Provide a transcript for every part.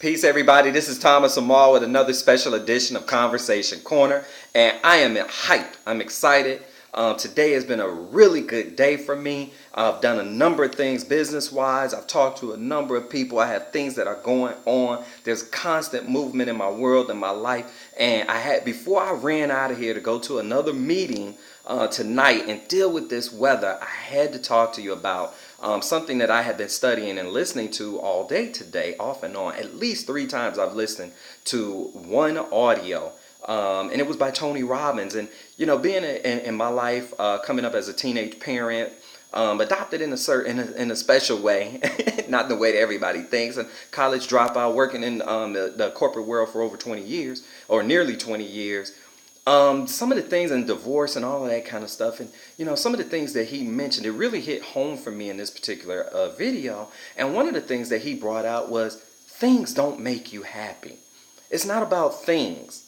Peace, everybody. This is Thomas Amal with another special edition of Conversation Corner, and I am hyped. I'm excited. Today has been a really good day for me. I've done a number of things business-wise. I've talked to a number of people. I have things that are going on. There's constant movement in my world and my life, and before I ran out of here to go to another meeting tonight and deal with this weather, I had to talk to you about something that I have been studying and listening to all day today, off and on. At least 3 times I've listened to one audio, and it was by Tony Robbins. And you know, being in my life, coming up as a teenage parent, adopted in a special way, not the way that everybody thinks. And college dropout, working in the corporate world for over 20 years, or nearly 20 years. Some of the things in divorce and all of that kind of stuff, and you know, some of the things that he mentioned, it really hit home for me in this particular video. And one of the things that he brought out was things don't make you happy. It's not about things.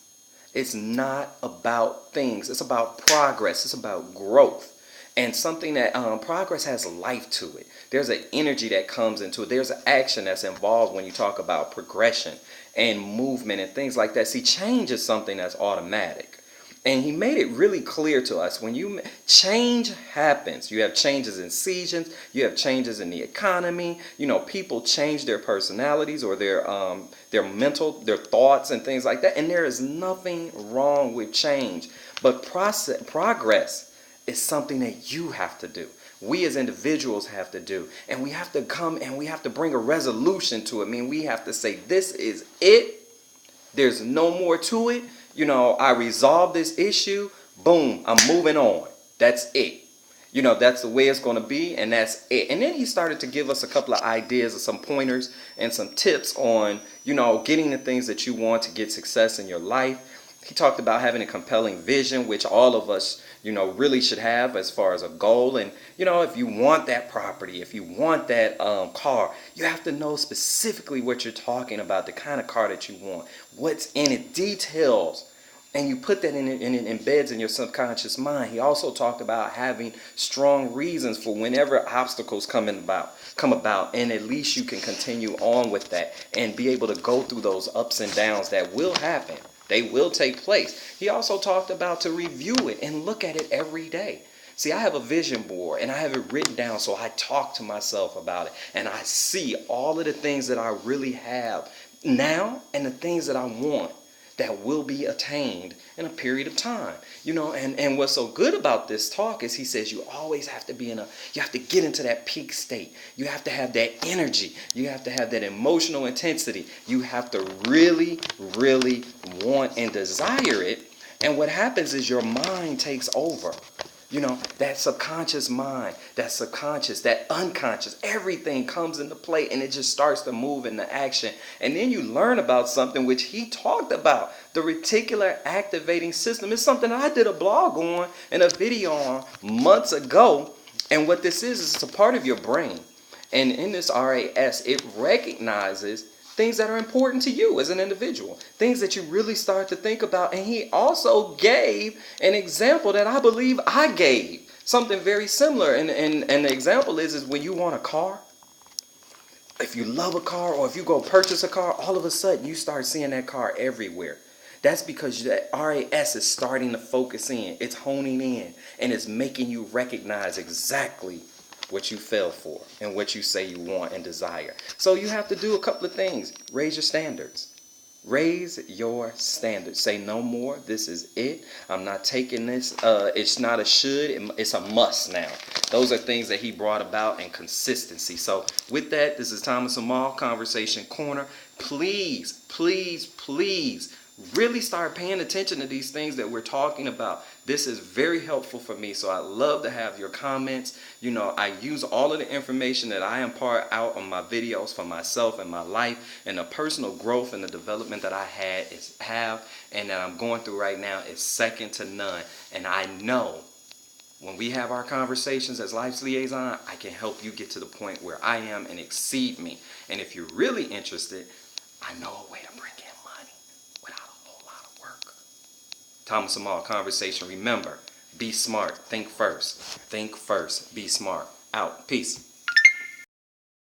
It's not about things. It's about progress. It's about growth. And something that progress has life to it. There's an energy that comes into it. There's an action that's involved when you talk about progression and movement and things like that. See, change is something that's automatic. And he made it really clear to us, when change happens, you have changes in seasons, you have changes in the economy, you know, people change their personalities or their thoughts and things like that. And there is nothing wrong with change. But progress is something that you have to do. We as individuals have to do. And we have to come and we have to bring a resolution to it. I mean, we have to say, this is it. There's no more to it. You know, I resolved this issue. Boom, I'm moving on. That's it. You know, that's the way it's going to be, and that's it. And then he started to give us a couple of ideas or some pointers and some tips on, you know, getting the things that you want to get success in your life. He talked about having a compelling vision, which all of us, you know, really should have as far as a goal. And, you know, if you want that property, if you want that car, you have to know specifically what you're talking about, the kind of car that you want, what's in it, details. And you put that in it, and it embeds in your subconscious mind. He also talked about having strong reasons for whenever obstacles come about, and at least you can continue on with that and be able to go through those ups and downs that will happen. They will take place. He also talked about to review it and look at it every day. See, I have a vision board and I have it written down, so I talk to myself about it and I see all of the things that I really have now and the things that I want that will be attained in a period of time. You know, and what's so good about this talk is he says you always have to you have to get into that peak state. You have to have that energy. You have to have that emotional intensity. You have to really, really want and desire it. And what happens is your mind takes over. You know, that subconscious mind, that subconscious, that unconscious, everything comes into play and it just starts to move into action. And then you learn about something which he talked about. The reticular activating system is something that I did a blog on and a video on months ago. And what this is it's a part of your brain. And in this RAS, it recognizes things that are important to you as an individual, things that you really start to think about. And he also gave an example that I believe I gave, something very similar. And the example is when you want a car, if you love a car or if you go purchase a car, all of a sudden you start seeing that car everywhere. That's because that RAS is starting to focus in, it's honing in, and it's making you recognize exactly what you fell for and what you say you want and desire. So you have to do a couple of things. Raise your standards. Raise your standards. Say no more. This is it. I'm not taking this. It's not a should. It's a must now. Those are things that he brought about, and consistency. So with that, this is Thomas Amal, Conversation Corner. Please, please, please really start paying attention to these things that we're talking about. This is very helpful for me, so I love to have your comments. You know, I use all of the information that I impart out on my videos for myself and my life, and the personal growth and the development that I have and that I'm going through right now is second to none. And I know when we have our conversations as Life's Liaison, I can help you get to the point where I am and exceed me. And if you're really interested, I know a way to bring in money without a whole lot of work. Thomas Amal, Conversation. Remember, be smart. Think first. Think first. Be smart. Out. Peace.